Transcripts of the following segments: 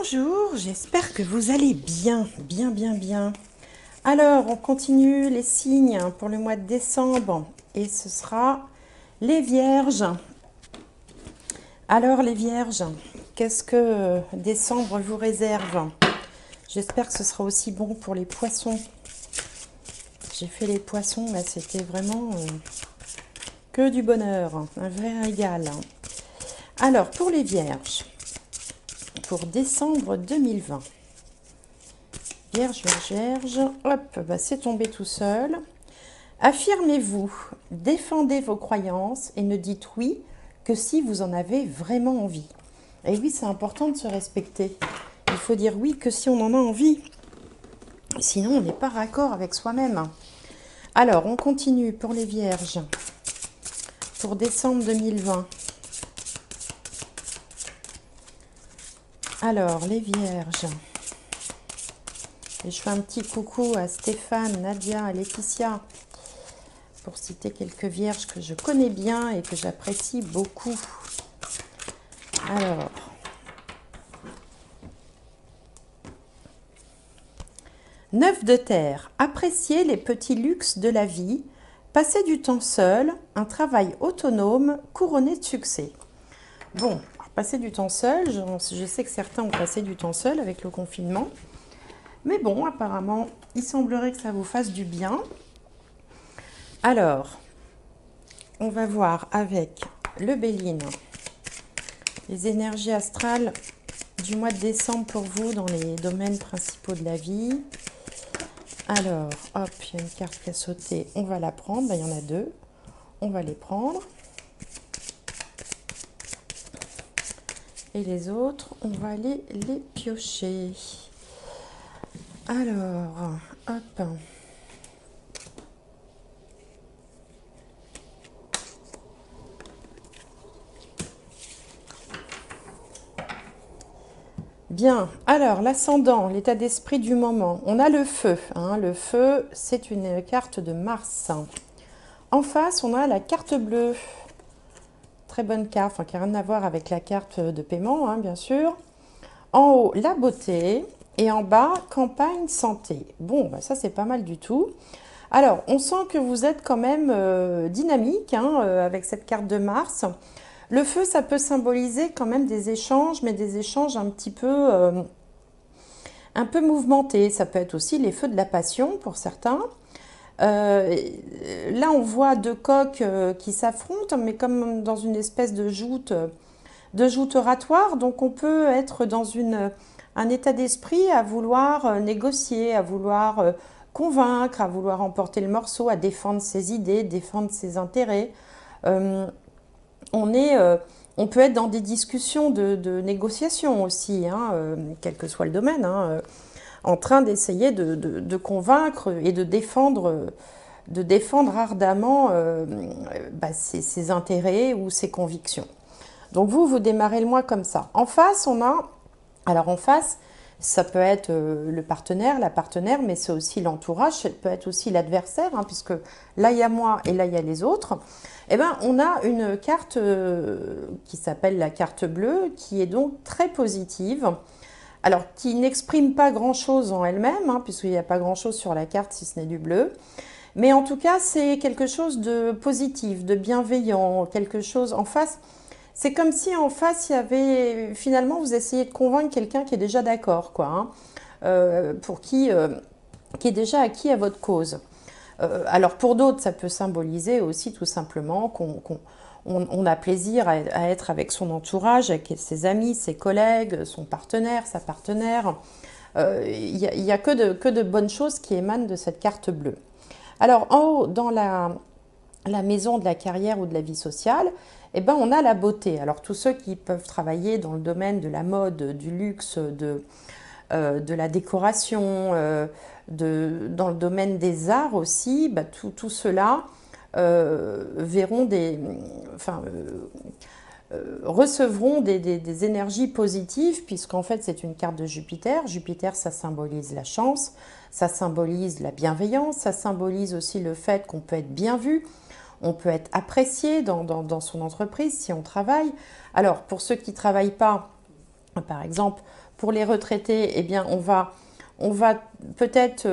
Bonjour, j'espère que vous allez bien, bien. Alors, on continue les signes pour le mois de décembre et ce sera les Vierges. Alors, les Vierges, qu'est-ce que décembre vous réserve? J'espère que ce sera aussi bon pour les Poissons. J'ai fait les Poissons, là, c'était vraiment que du bonheur, un vrai régal. Alors, pour les Vierges, pour décembre 2020. Vierge, hop, bah c'est tombé tout seul. Affirmez-vous, défendez vos croyances et ne dites oui que si vous en avez vraiment envie. Et oui, c'est important de se respecter. Il faut dire oui que si on en a envie. Sinon, on n'est pas raccord avec soi-même. Alors, on continue pour les Vierges. Pour décembre 2020. Alors, les Vierges. Et je fais un petit coucou à Stéphane, Nadia, Laetitia, pour citer quelques vierges que je connais bien et que j'apprécie beaucoup. Alors, neuf de terre, appréciez les petits luxes de la vie, passez du temps seul, un travail autonome couronné de succès. Bon, passer du temps seul, je sais que certains ont passé du temps seul avec le confinement. Mais bon, apparemment, il semblerait que ça vous fasse du bien. Alors, on va voir avec le Béline les énergies astrales du mois de décembre pour vous dans les domaines principaux de la vie. Alors, hop, il y a une carte qui a sauté, on va la prendre. Ben, il y en a deux, on va les prendre. Et les autres, on va aller les piocher. Alors, hop. Bien, alors l'ascendant, l'état d'esprit du moment. On a le feu. Le feu, c'est une carte de Mars. En face, on a la carte bleue. Très bonne carte, enfin, qui n'a rien à voir avec la carte de paiement, bien sûr. En haut, la beauté. Et en bas, campagne santé. Bon, ça, c'est pas mal du tout. Alors, on sent que vous êtes quand même dynamique avec cette carte de Mars. Le feu, ça peut symboliser quand même des échanges, mais des échanges un peu mouvementés. Ça peut être aussi les feux de la passion pour certains. Là, on voit deux coqs qui s'affrontent, mais comme dans une espèce de joute oratoire. Donc, on peut être dans un état d'esprit à vouloir négocier, à vouloir convaincre, à vouloir emporter le morceau, à défendre ses idées, défendre ses intérêts. On peut être dans des discussions de négociation aussi, quel que soit le domaine, en train d'essayer de convaincre et de défendre ardemment ses intérêts ou ses convictions. Donc vous démarrez le mois comme ça. En face, en face, ça peut être le partenaire, la partenaire, mais c'est aussi l'entourage, ça peut être aussi l'adversaire, puisque là il y a moi et là il y a les autres. Eh bien, on a une carte qui s'appelle la carte bleue, qui est donc très positive. Alors, qui n'exprime pas grand-chose en elle-même, puisqu'il n'y a pas grand-chose sur la carte si ce n'est du bleu. Mais en tout cas, c'est quelque chose de positif, de bienveillant, quelque chose en face. C'est comme si en face, il y avait, finalement, vous essayez de convaincre quelqu'un qui est déjà d'accord, pour qui est déjà acquis à votre cause. Alors pour d'autres, ça peut symboliser aussi tout simplement qu'on a plaisir à être avec son entourage, avec ses amis, ses collègues, son partenaire, sa partenaire. Il n'y a que de bonnes choses qui émanent de cette carte bleue. Alors en haut, dans la maison de la carrière ou de la vie sociale, on a la beauté. Alors tous ceux qui peuvent travailler dans le domaine de la mode, du luxe, de la décoration, dans le domaine des arts aussi, tout cela recevront des énergies positives, puisqu'en fait c'est une carte de Jupiter. Jupiter, ça symbolise la chance, ça symbolise la bienveillance, ça symbolise aussi le fait qu'on peut être bien vu, on peut être apprécié dans son entreprise si on travaille. Alors pour ceux qui ne travaillent pas, Par exemple, pour les retraités, eh bien, on va peut-être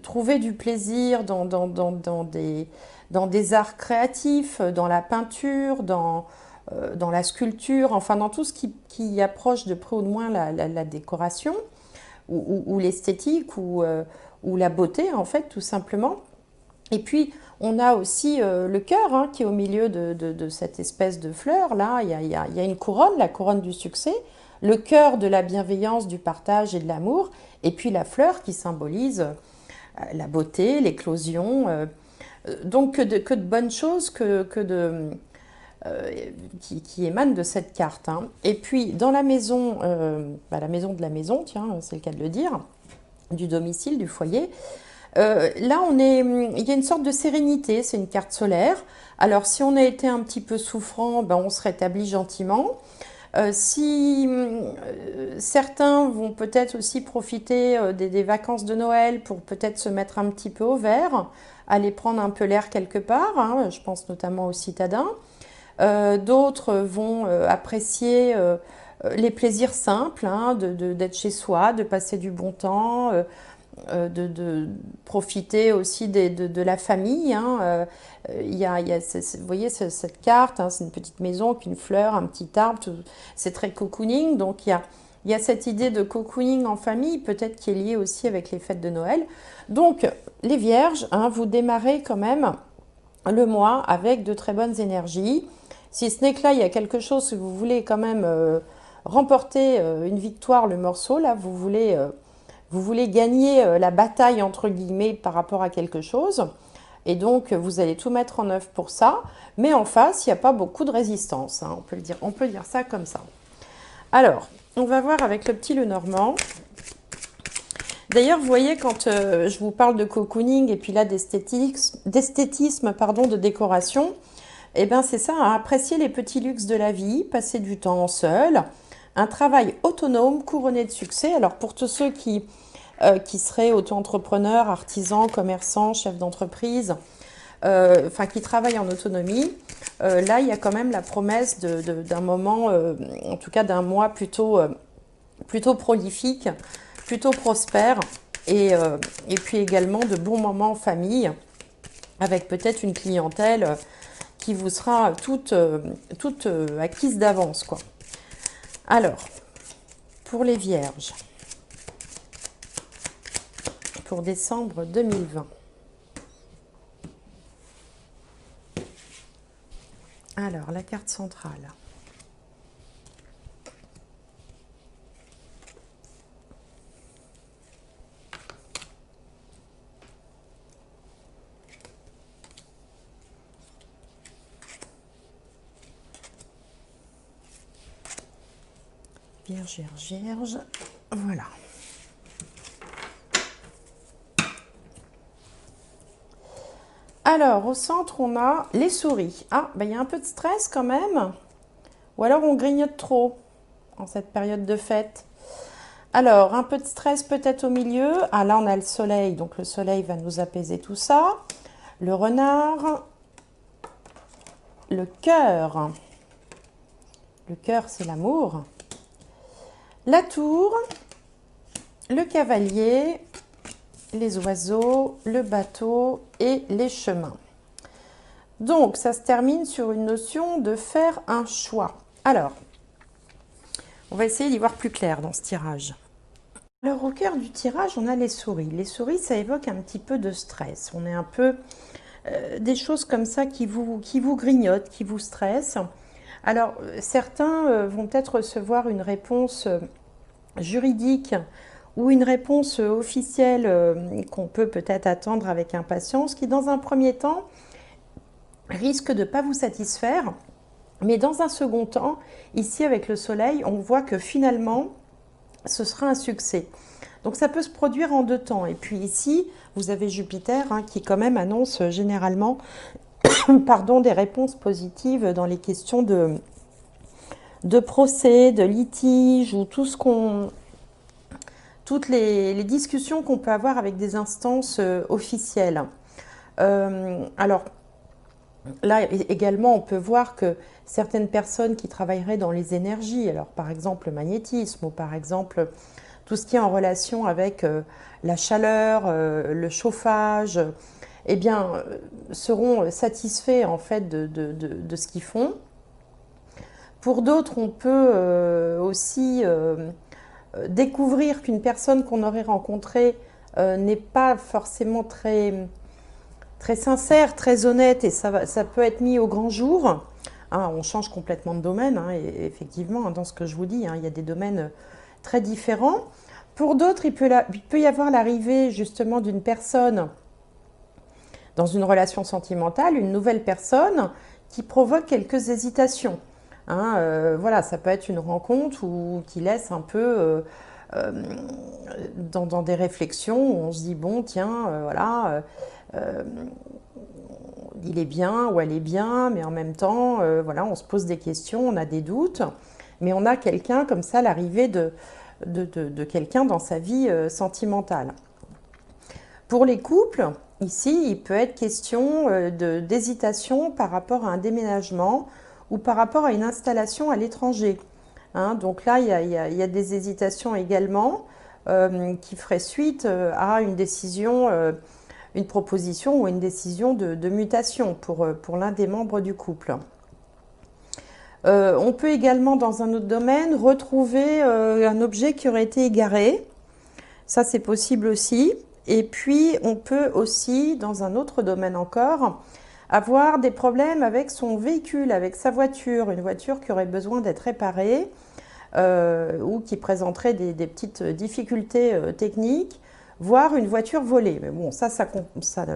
trouver du plaisir dans des arts créatifs, dans la peinture, dans la sculpture, enfin dans tout ce qui approche de près ou de moins la décoration ou l'esthétique ou la beauté, en fait, tout simplement. Et puis, on a aussi le cœur hein, qui est au milieu de cette espèce de fleur. Là, il y a une couronne, la couronne du succès, le cœur de la bienveillance, du partage et de l'amour, et puis la fleur qui symbolise la beauté, l'éclosion. Donc, que de bonnes choses qui émanent de cette carte. Hein. Et puis, dans la maison de la maison, tiens, c'est le cas de le dire, du domicile, du foyer, là, il y a une sorte de sérénité, c'est une carte solaire. Alors, si on a été un petit peu souffrant, ben, on se rétablit gentiment. Si certains vont peut-être aussi profiter des vacances de Noël pour peut-être se mettre un petit peu au vert, aller prendre un peu l'air quelque part, hein, je pense notamment aux citadins. D'autres vont apprécier les plaisirs simples, hein, d'être chez soi, de passer du bon temps, de profiter aussi de la famille. Hein. Vous voyez cette carte, hein, c'est une petite maison avec une fleur, un petit arbre, c'est très cocooning. Donc il y a cette idée de cocooning en famille, peut-être qui est liée aussi avec les fêtes de Noël. Donc les vierges, hein, vous démarrez quand même le mois avec de très bonnes énergies. Si ce n'est que là, il y a quelque chose que vous voulez quand même remporter une victoire, le morceau, là, vous voulez gagner la bataille, entre guillemets, par rapport à quelque chose. Et donc, vous allez tout mettre en œuvre pour ça. Mais en face, il n'y a pas beaucoup de résistance. Hein, on peut dire ça comme ça. Alors, on va voir avec le petit Lenormand. D'ailleurs, vous voyez, quand je vous parle de cocooning et puis là d'esthétisme, pardon, de décoration, eh bien c'est ça, hein, apprécier les petits luxes de la vie, passer du temps seul, un travail autonome couronné de succès. Alors pour tous ceux qui seraient auto-entrepreneurs, artisans, commerçants, chefs d'entreprise, enfin qui travaillent en autonomie, là il y a quand même la promesse d'un moment, en tout cas d'un mois plutôt prolifique, plutôt prospère, et puis également de bons moments en famille, avec peut-être une clientèle qui vous sera toute acquise d'avance, quoi. Alors, pour les vierges, pour décembre 2020. Alors, la carte centrale. Vierge, vierge, voilà. Alors, au centre, on a les souris. Ah, ben, il y a un peu de stress quand même. Ou alors, on grignote trop en cette période de fête. Alors, un peu de stress peut-être au milieu. Ah, là, on a le soleil. Donc, le soleil va nous apaiser tout ça. Le renard. Le cœur. Le cœur, c'est l'amour. La tour. Le cavalier. Les oiseaux, le bateau et les chemins. Donc, ça se termine sur une notion de faire un choix. Alors, on va essayer d'y voir plus clair dans ce tirage. Alors, au cœur du tirage, on a les souris. Les souris, ça évoque un petit peu de stress. On est un peu des choses comme ça qui vous grignotent, qui vous stressent. Alors, certains vont peut-être recevoir une réponse juridique ou une réponse officielle qu'on peut peut-être attendre avec impatience, qui dans un premier temps risque de ne pas vous satisfaire, mais dans un second temps, ici avec le soleil, on voit que finalement, ce sera un succès. Donc ça peut se produire en deux temps. Et puis ici, vous avez Jupiter hein, qui quand même annonce généralement pardon, des réponses positives dans les questions de procès, de litige ou toutes les discussions qu'on peut avoir avec des instances officielles. Alors, Là également, on peut voir que certaines personnes qui travailleraient dans les énergies, alors par exemple le magnétisme ou par exemple tout ce qui est en relation avec la chaleur, le chauffage, eh bien, seront satisfaits en fait de ce qu'ils font. Pour d'autres, on peut aussi découvrir qu'une personne qu'on aurait rencontrée n'est pas forcément très sincère, très honnête, et ça peut être mis au grand jour. Hein, on change complètement de domaine, hein, et effectivement, hein, dans ce que je vous dis, hein, il y a des domaines très différents. Pour d'autres, il peut y avoir l'arrivée justement d'une personne dans une relation sentimentale, une nouvelle personne qui provoque quelques hésitations. Hein, voilà, ça peut être une rencontre qui laisse un peu euh, dans des réflexions où on se dit bon tiens voilà euh, il est bien ou elle est bien, mais en même temps voilà, on se pose des questions, on a des doutes, mais on a quelqu'un comme ça, l'arrivée de quelqu'un dans sa vie sentimentale. Pour les couples, ici, il peut être question d'hésitation par rapport à un déménagement ou par rapport à une installation à l'étranger. Hein, donc là, il y a des hésitations également qui feraient suite à une décision, une proposition ou une décision de mutation pour l'un des membres du couple. On peut également, dans un autre domaine, retrouver un objet qui aurait été égaré. Ça, c'est possible aussi. Et puis, on peut aussi, dans un autre domaine encore, avoir des problèmes avec son véhicule, avec sa voiture, une voiture qui aurait besoin d'être réparée ou qui présenterait des petites difficultés techniques, voire une voiture volée. Mais bon, ça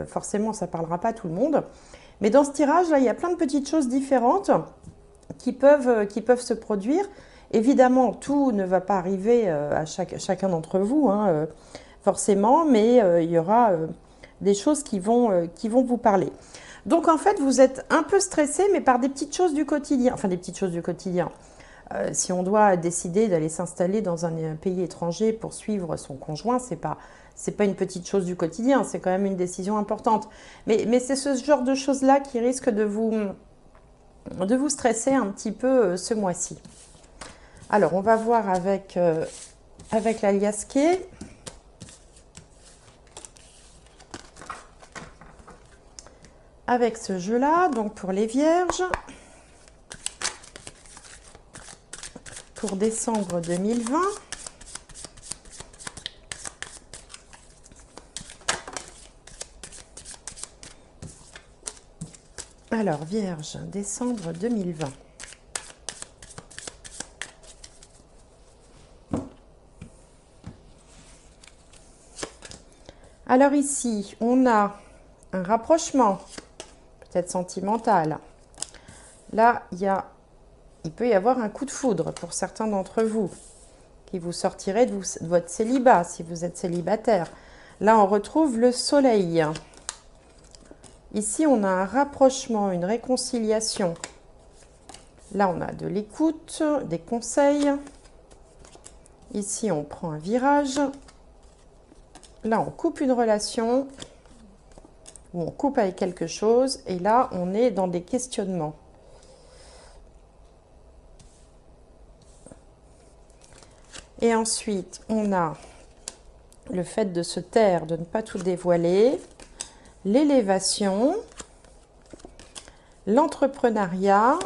forcément, ça ne parlera pas à tout le monde. Mais dans ce tirage-là, il y a plein de petites choses différentes qui peuvent se produire. Évidemment, tout ne va pas arriver à chacun d'entre vous, hein, forcément, mais il y aura des choses qui vont vous parler. Donc en fait, vous êtes un peu stressé, mais par des petites choses du quotidien. Enfin, des petites choses du quotidien. Si on doit décider d'aller s'installer dans un pays étranger pour suivre son conjoint, c'est pas une petite chose du quotidien, c'est quand même une décision importante. Mais c'est ce genre de choses-là qui risque de vous stresser un petit peu ce mois-ci. Alors, on va voir avec l'alias Key. Avec ce jeu-là, donc pour les vierges, pour décembre 2020. Alors, vierge, décembre 2020. Alors ici, on a un rapprochement, peut-être sentimental. Là, il peut y avoir un coup de foudre pour certains d'entre vous, qui vous sortirait de votre célibat, si vous êtes célibataire. Là, on retrouve le soleil. Ici, on a un rapprochement, une réconciliation. Là, on a de l'écoute, des conseils. Ici, on prend un virage. Là, on coupe une relation, ou on coupe avec quelque chose. Et là, on est dans des questionnements. Et ensuite, on a le fait de se taire, de ne pas tout dévoiler, l'élévation, l'entrepreneuriat.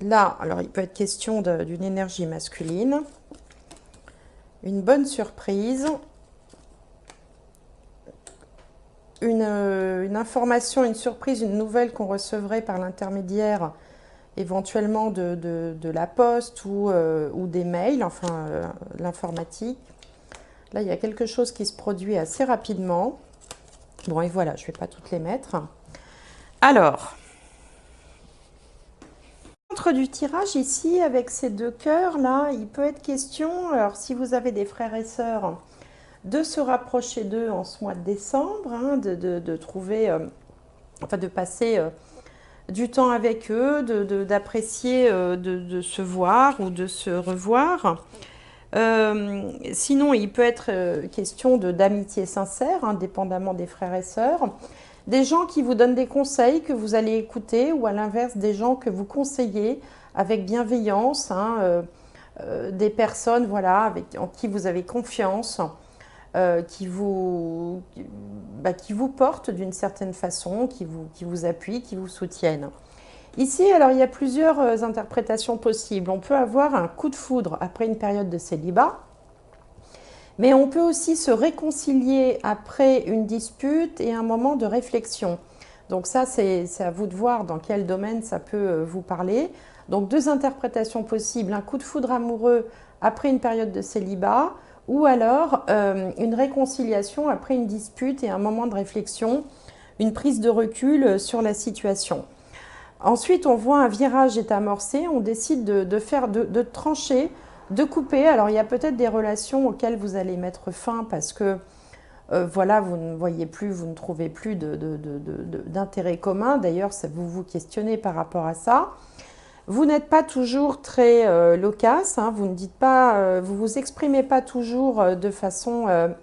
Là, alors il peut être question d'une énergie masculine, une bonne surprise, une information, une surprise, une nouvelle qu'on recevrait par l'intermédiaire éventuellement de la poste ou des mails, enfin l'informatique. Là, il y a quelque chose qui se produit assez rapidement. Bon, et voilà, je ne vais pas toutes les mettre. Alors, entre du tirage ici, avec ces deux cœurs, là, il peut être question, alors si vous avez des frères et sœurs, de se rapprocher d'eux en ce mois de décembre, hein, de trouver, enfin de passer du temps avec eux, d'apprécier de se voir ou de se revoir. Sinon, il peut être question d'amitié sincère, indépendamment des frères et sœurs. Des gens qui vous donnent des conseils que vous allez écouter, ou à l'inverse, des gens que vous conseillez avec bienveillance, hein, des personnes voilà, en qui vous avez confiance, qui vous portent d'une certaine façon, qui vous appuient, qui vous soutiennent. Ici, alors, il y a plusieurs interprétations possibles. On peut avoir un coup de foudre après une période de célibat, mais on peut aussi se réconcilier après une dispute et un moment de réflexion. Donc ça, c'est à vous de voir dans quel domaine ça peut vous parler. Donc deux interprétations possibles, un coup de foudre amoureux après une période de célibat, ou alors une réconciliation après une dispute et un moment de réflexion, une prise de recul sur la situation. Ensuite, on voit un virage est amorcé, on décide de trancher, de couper. Alors, il y a peut-être des relations auxquelles vous allez mettre fin parce que voilà, vous ne voyez plus, vous ne trouvez plus d'intérêt commun. D'ailleurs, vous vous questionnez par rapport à ça. Vous n'êtes pas toujours très loquace, hein, vous ne dites pas, vous vous exprimez pas toujours de façon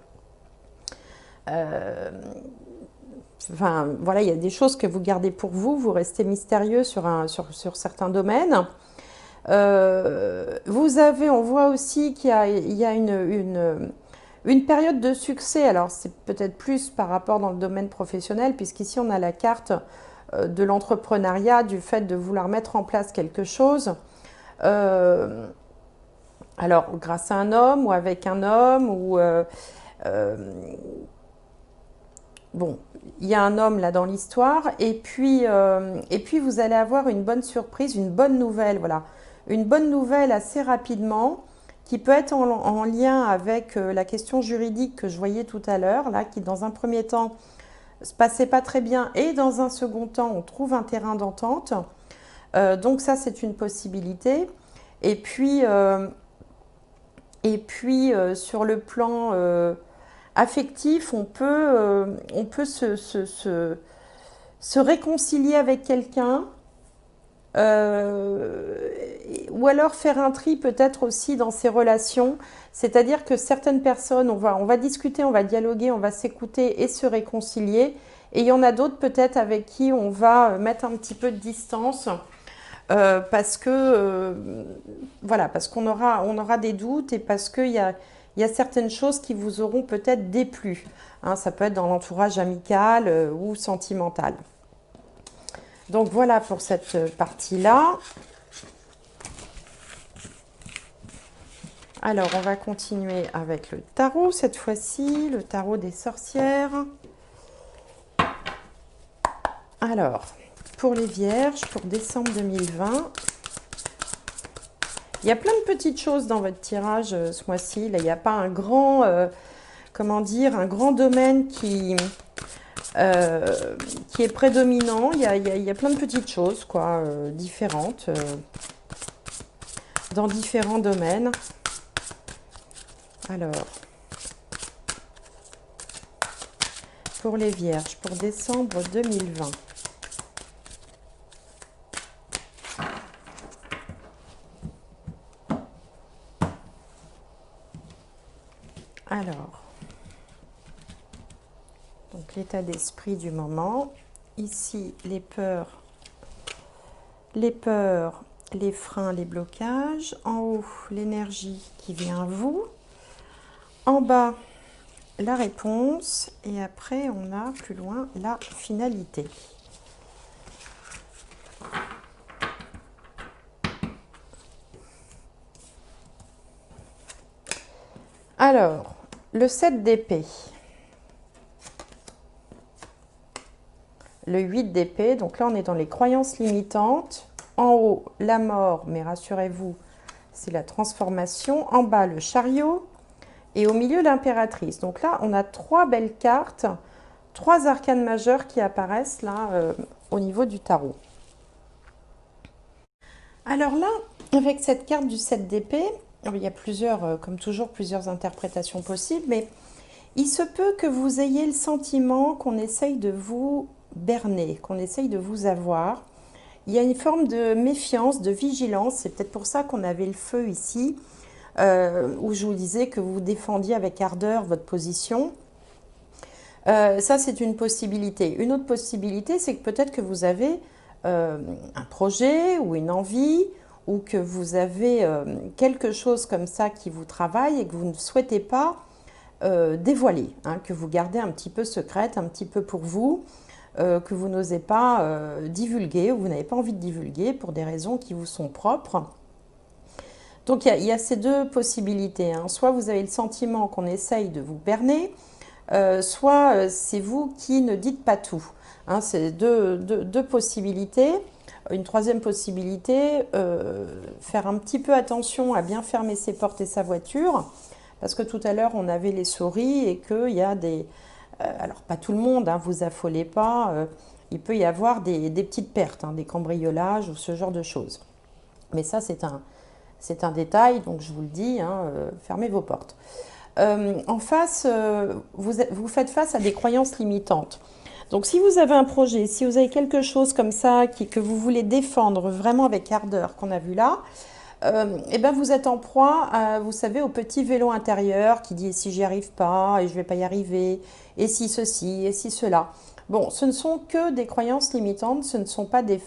enfin, voilà, il y a des choses que vous gardez pour vous, vous restez mystérieux sur certains domaines. On voit aussi qu'il y a une période de succès. Alors, c'est peut-être plus par rapport dans le domaine professionnel, puisqu'ici, on a la carte de l'entrepreneuriat, du fait de vouloir mettre en place quelque chose. Alors, grâce à un homme ou avec un homme, bon, il y a un homme là dans l'histoire, et puis vous allez avoir une bonne surprise, une bonne nouvelle, voilà. Une bonne nouvelle assez rapidement, qui peut être en lien avec la question juridique que je voyais tout à l'heure, là, qui dans un premier temps se passait pas très bien, et dans un second temps, on trouve un terrain d'entente. Donc ça, c'est une possibilité. Et puis, sur le plan affectif, on peut se réconcilier avec quelqu'un, ou alors faire un tri peut-être aussi dans ses relations. C'est-à-dire que certaines personnes, on va discuter, on va dialoguer, on va s'écouter et se réconcilier. Et il y en a d'autres peut-être avec qui on va mettre un petit peu de distance. Parce que voilà, parce qu'on aura des doutes, et parce qu'il y a certaines choses qui vous auront peut-être déplu. Hein, ça peut être dans l'entourage amical ou sentimental. Donc voilà pour cette partie-là. Alors, on va continuer avec le tarot cette fois-ci, le tarot des sorcières. Alors, pour les vierges, pour décembre 2020, il y a plein de petites choses dans votre tirage ce mois-ci. Là, il n'y a pas un grand, comment dire, un grand domaine qui est prédominant. Il y a plein de petites choses, quoi, différentes, dans différents domaines. Alors, pour les vierges, pour décembre 2020. Alors, donc l'état d'esprit du moment. Ici, les peurs, les freins, les blocages. En haut, l'énergie qui vient à vous. En bas, la réponse. Et après, on a plus loin la finalité. Alors, le 7 d'épée. Le 8 d'épée, donc là on est dans les croyances limitantes. En haut, la mort, mais rassurez-vous, c'est la transformation. En bas, le chariot. Et au milieu, l'impératrice. Donc là, on a trois belles cartes, trois arcanes majeures qui apparaissent là au niveau du tarot. Alors là, avec cette carte du 7 d'épée, il y a plusieurs, comme toujours, plusieurs interprétations possibles, mais il se peut que vous ayez le sentiment qu'on essaye de vous berner, qu'on essaye de vous avoir. Il y a une forme de méfiance, de vigilance. C'est peut-être pour ça qu'on avait le feu ici, où je vous disais que vous défendiez avec ardeur votre position. Ça, c'est une possibilité. Une autre possibilité, c'est que peut-être que vous avez un projet ou une envie ou que vous avez quelque chose comme ça qui vous travaille et que vous ne souhaitez pas dévoiler, hein, que vous gardez un petit peu secrète, un petit peu pour vous, que vous n'osez pas divulguer ou vous n'avez pas envie de divulguer pour des raisons qui vous sont propres. Donc il y a ces deux possibilités, hein. Soit vous avez le sentiment qu'on essaye de vous berner, soit c'est vous qui ne dites pas tout. Hein, c'est deux possibilités. Une troisième possibilité, faire un petit peu attention à bien fermer ses portes et sa voiture, parce que tout à l'heure on avait les souris et qu'il y a des... alors pas tout le monde, hein, vous affolez pas, il peut y avoir des petites pertes, hein, des cambriolages ou ce genre de choses. Mais ça c'est un détail, donc je vous le dis, hein, fermez vos portes. En face, vous faites face à des croyances limitantes. Donc si vous avez un projet, si vous avez quelque chose comme ça que vous voulez défendre vraiment avec ardeur qu'on a vu là, et ben vous êtes en proie, vous savez, au petit vélo intérieur qui dit et si j'y arrive pas, et je vais pas y arriver, et si ceci, et si cela. Bon, ce ne sont que des croyances limitantes, ce ne sont pas des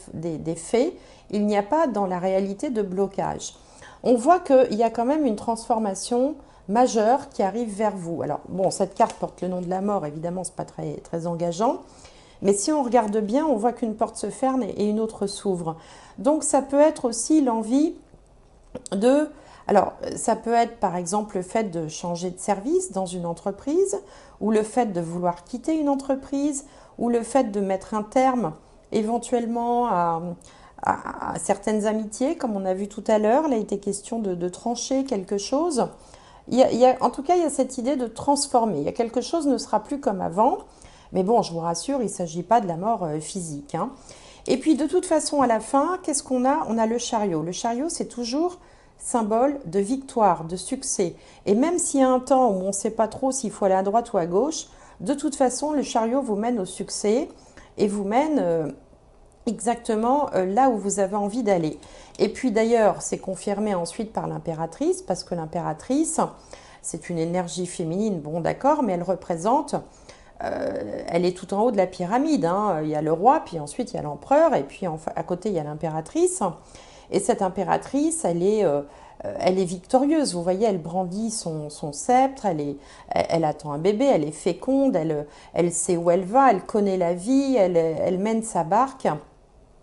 faits, il n'y a pas dans la réalité de blocage. On voit qu'il y a quand même une transformation majeure qui arrive vers vous. Alors, bon, cette carte porte le nom de la mort, évidemment, ce n'est pas très, très engageant. Mais si on regarde bien, on voit qu'une porte se ferme et une autre s'ouvre. Donc, ça peut être aussi l'envie de... Alors, ça peut être par exemple le fait de changer de service dans une entreprise, ou le fait de vouloir quitter une entreprise, ou le fait de mettre un terme éventuellement à certaines amitiés, comme on a vu tout à l'heure. Là, il était question de trancher quelque chose. En tout cas, il y a cette idée de transformer. Il y a quelque chose ne sera plus comme avant. Mais bon, je vous rassure, il ne s'agit pas de la mort physique, hein. Et puis, de toute façon, à la fin, qu'est-ce qu'on a? On a le chariot. Le chariot, c'est toujours symbole de victoire, de succès. Et même s'il y a un temps où on ne sait pas trop s'il faut aller à droite ou à gauche, de toute façon, le chariot vous mène au succès et vous mène exactement là où vous avez envie d'aller. Et puis d'ailleurs, c'est confirmé ensuite par l'impératrice, parce que l'impératrice, c'est une énergie féminine, bon d'accord, mais elle représente, elle est tout en haut de la pyramide, hein. Il y a le roi, puis ensuite il y a l'empereur, et puis à côté il y a l'impératrice. Et cette impératrice, elle est victorieuse. Vous voyez, elle brandit son sceptre, elle attend un bébé, elle est féconde, elle sait où elle va, elle connaît la vie, elle mène sa barque.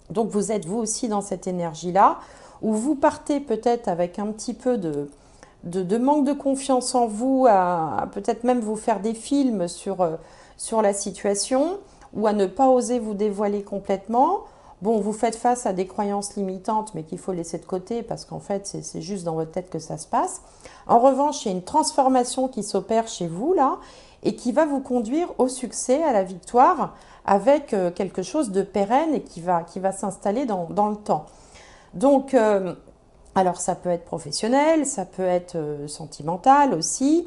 Donc vous êtes vous aussi dans cette énergie-là, où vous partez peut-être avec un petit peu de manque de confiance en vous, à peut-être même vous faire des films sur la situation, ou à ne pas oser vous dévoiler complètement. Bon, vous faites face à des croyances limitantes, mais qu'il faut laisser de côté, parce qu'en fait, c'est juste dans votre tête que ça se passe. En revanche, il y a une transformation qui s'opère chez vous, là, et qui va vous conduire au succès, à la victoire, avec quelque chose de pérenne et qui va s'installer dans le temps. Donc, alors ça peut être professionnel, ça peut être sentimental aussi,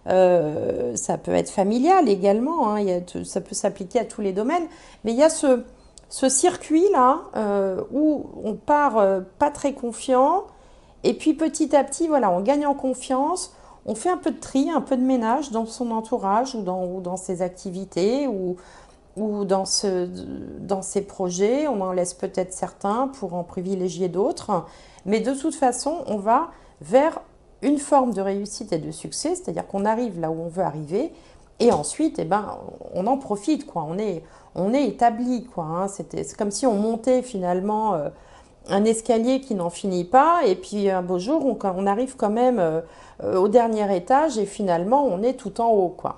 ça peut être familial également, hein, ça peut s'appliquer à tous les domaines, mais il y a ce circuit-là où on part pas très confiant, et puis petit à petit, voilà, on gagne en confiance, on fait un peu de tri, un peu de ménage dans son entourage ou dans ses activités ou dans ses projets. On en laisse peut-être certains pour en privilégier d'autres. Mais de toute façon, on va vers une forme de réussite et de succès, c'est-à-dire qu'on arrive là où on veut arriver. Et ensuite, eh ben, on en profite, quoi. On est établi, quoi, hein. C'est comme si on montait finalement un escalier qui n'en finit pas. Et puis un beau jour, on arrive quand même au dernier étage et finalement, on est tout en haut, quoi.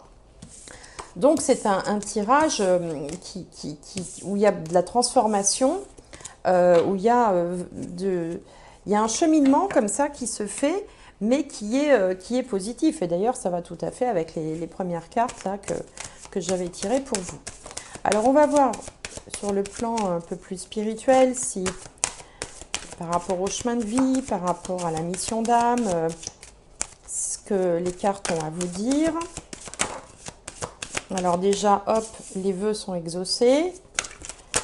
Donc c'est un tirage où il y a de la transformation, où il y a un cheminement comme ça qui se fait, mais qui est positif. Et d'ailleurs, ça va tout à fait avec les premières cartes là, que j'avais tirées pour vous. Alors on va voir sur le plan un peu plus spirituel, si par rapport au chemin de vie, par rapport à la mission d'âme, ce que les cartes ont à vous dire. Alors déjà, hop, les vœux sont exaucés.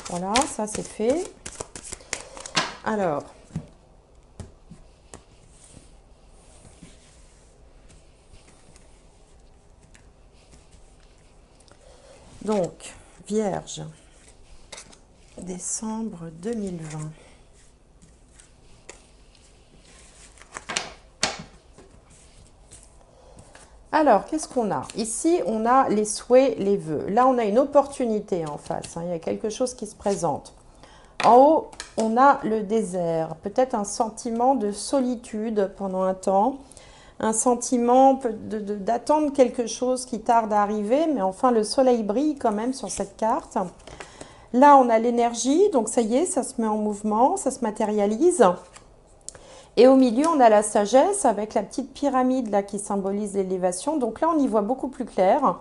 Voilà, ça c'est fait. Alors, Donc, Vierge, décembre 2020. Alors, qu'est-ce qu'on a? Ici, on a les souhaits, les vœux. Là, on a une opportunité en face, hein. Il y a quelque chose qui se présente. En haut, on a le désert. Peut-être un sentiment de solitude pendant un temps. Un sentiment d'attendre quelque chose qui tarde à arriver. Mais enfin, le soleil brille quand même sur cette carte. Là, on a l'énergie. Donc, ça y est, ça se met en mouvement. Ça se matérialise. Et au milieu, on a la sagesse avec la petite pyramide là qui symbolise l'élévation. Donc là, on y voit beaucoup plus clair.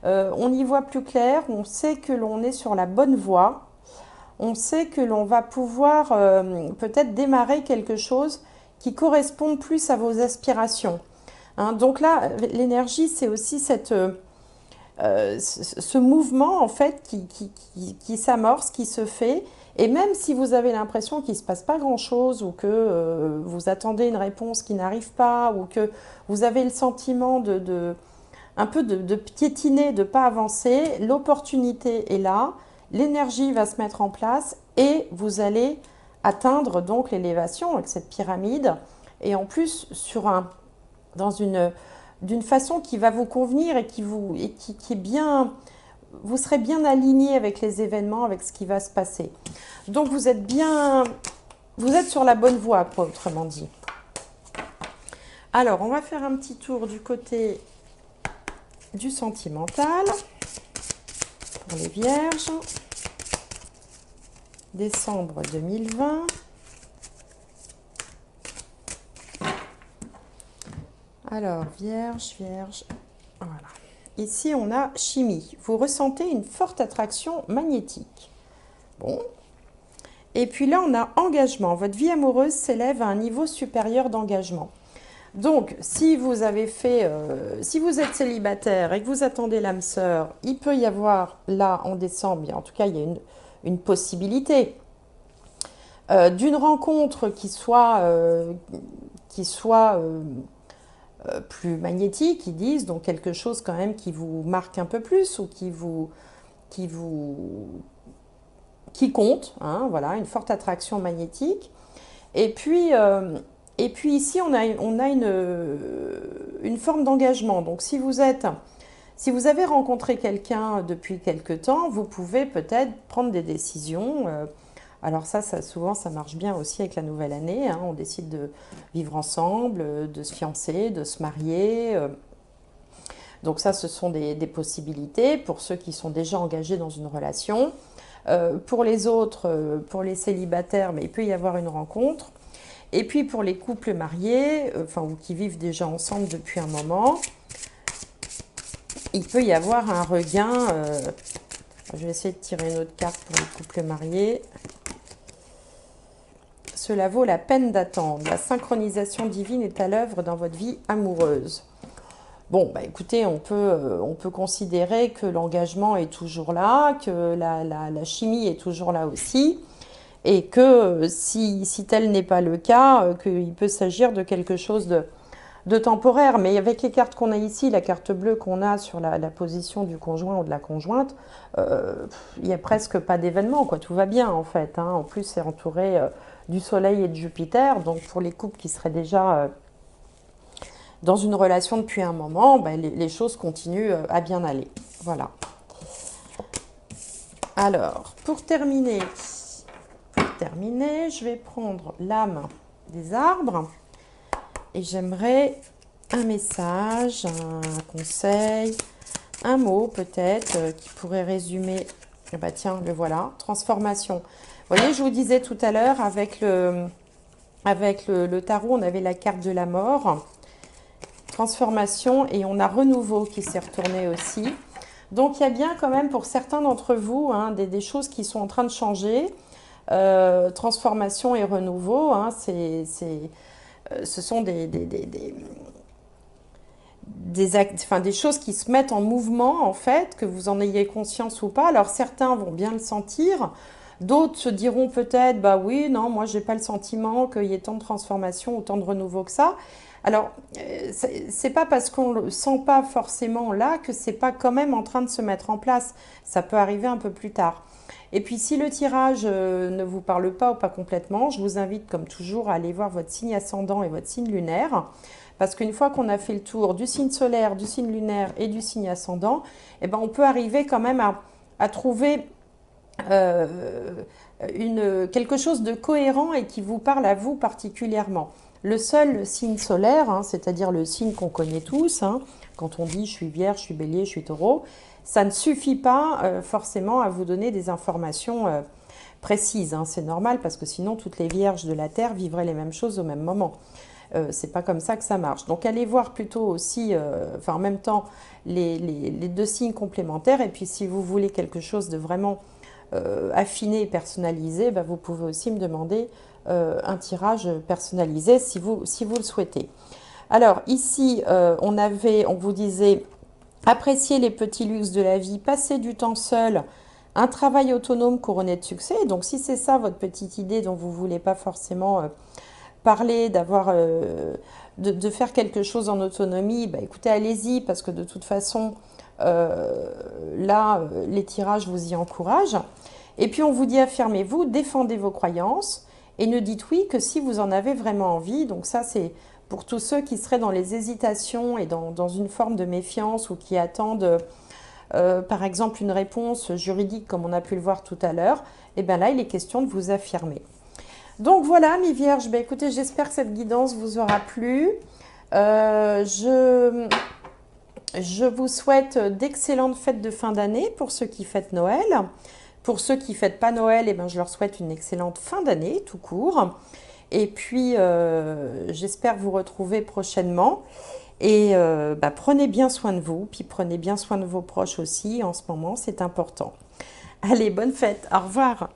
On y voit plus clair. On sait que l'on est sur la bonne voie. On sait que l'on va pouvoir peut-être démarrer quelque chose qui correspond plus à vos aspirations. Hein, donc là, l'énergie, c'est aussi ce mouvement en fait qui s'amorce, qui se fait. Et même si vous avez l'impression qu'il ne se passe pas grand-chose ou que vous attendez une réponse qui n'arrive pas ou que vous avez le sentiment un peu de piétiner, de ne pas avancer, l'opportunité est là, l'énergie va se mettre en place et vous allez atteindre donc l'élévation avec cette pyramide. Et en plus, d'une façon qui va vous convenir et qui est bien... Vous serez bien aligné avec les événements, avec ce qui va se passer. Donc, vous êtes sur la bonne voie, quoi, autrement dit. Alors, on va faire un petit tour du côté du sentimental pour les vierges. Décembre 2020. Alors, vierge, voilà. Ici, on a chimie. Vous ressentez une forte attraction magnétique. Bon. Et puis là, on a engagement. Votre vie amoureuse s'élève à un niveau supérieur d'engagement. Donc, si vous avez si vous êtes célibataire et que vous attendez l'âme sœur, il peut y avoir là, en décembre, en tout cas, il y a une possibilité d'une rencontre qui soit plus magnétique, ils disent, donc quelque chose quand même qui vous marque un peu plus ou qui compte, hein, voilà, une forte attraction magnétique. Et puis ici, on a une forme d'engagement. Donc, si vous avez rencontré quelqu'un depuis quelque temps, vous pouvez peut-être prendre des décisions. Alors ça, souvent, ça marche bien aussi avec la nouvelle année. Hein. On décide de vivre ensemble, de se fiancer, de se marier. Donc ça, ce sont des possibilités pour ceux qui sont déjà engagés dans une relation. Pour les autres, pour les célibataires, mais il peut y avoir une rencontre. Et puis pour les couples mariés, ou qui vivent déjà ensemble depuis un moment, il peut y avoir un regain. Je vais essayer de tirer une autre carte pour les couples mariés. Cela vaut la peine d'attendre. La synchronisation divine est à l'œuvre dans votre vie amoureuse. Bon, bah écoutez, on peut considérer que l'engagement est toujours là, que la chimie est toujours là aussi, et que si tel n'est pas le cas, qu'il peut s'agir de quelque chose de temporaire. Mais avec les cartes qu'on a ici, la carte bleue qu'on a sur la position du conjoint ou de la conjointe, il n'y a presque pas d'événement, quoi. Tout va bien en fait. Hein. En plus, c'est entouré du Soleil et de Jupiter. Donc pour les couples qui seraient déjà dans une relation depuis un moment, ben, les choses continuent à bien aller. Voilà. Alors, pour terminer, je vais prendre l'âme des arbres. Et j'aimerais un message, un conseil, un mot peut-être qui pourrait résumer. Eh ben tiens, le voilà, transformation. Vous voyez, je vous disais tout à l'heure, avec le tarot, on avait la carte de la mort, transformation, et on a renouveau qui s'est retourné aussi. Donc, il y a bien quand même pour certains d'entre vous hein, des choses qui sont en train de changer. Transformation et renouveau, hein, ce sont des choses qui se mettent en mouvement, en fait, que vous en ayez conscience ou pas. Alors, certains vont bien le sentir. D'autres se diront peut-être, bah oui, non, moi, j'ai pas le sentiment qu'il y ait tant de transformation ou tant de renouveau que ça. Alors, c'est pas parce qu'on le sent pas forcément là que c'est pas quand même en train de se mettre en place. Ça peut arriver un peu plus tard. Et puis, si le tirage ne vous parle pas ou pas complètement, je vous invite, comme toujours, à aller voir votre signe ascendant et votre signe lunaire. Parce qu'une fois qu'on a fait le tour du signe solaire, du signe lunaire et du signe ascendant, eh ben, on peut arriver quand même à trouver euh, quelque chose de cohérent et qui vous parle à vous particulièrement. Le seul signe solaire, hein, c'est-à-dire le signe qu'on connaît tous, hein, quand on dit je suis vierge, je suis bélier, je suis taureau, ça ne suffit pas forcément à vous donner des informations précises. Hein. C'est normal parce que sinon toutes les vierges de la Terre vivraient les mêmes choses au même moment. C'est pas comme ça que ça marche. Donc allez voir plutôt aussi, en même temps, les deux signes complémentaires. Et puis si vous voulez quelque chose de vraiment affiné et personnalisé, bah, vous pouvez aussi me demander un tirage personnalisé si vous le souhaitez. Alors ici, on vous disait apprécier les petits luxes de la vie, passer du temps seul, un travail autonome couronné de succès. Donc si c'est ça votre petite idée dont vous ne voulez pas forcément parler, de faire quelque chose en autonomie, bah, écoutez, allez-y, parce que de toute façon, là, les tirages vous y encouragent. Et puis on vous dit affirmez-vous, défendez vos croyances et ne dites oui que si vous en avez vraiment envie. Donc ça, c'est pour tous ceux qui seraient dans les hésitations et dans une forme de méfiance ou qui attendent, par exemple, une réponse juridique comme on a pu le voir tout à l'heure. Et bien là, il est question de vous affirmer. Donc voilà, mes vierges, ben écoutez, j'espère que cette guidance vous aura plu. Je vous souhaite d'excellentes fêtes de fin d'année pour ceux qui fêtent Noël. Pour ceux qui ne fêtent pas Noël, eh ben, je leur souhaite une excellente fin d'année, tout court. Et puis, j'espère vous retrouver prochainement. Et prenez bien soin de vous, puis prenez bien soin de vos proches aussi en ce moment, c'est important. Allez, bonne fête, au revoir.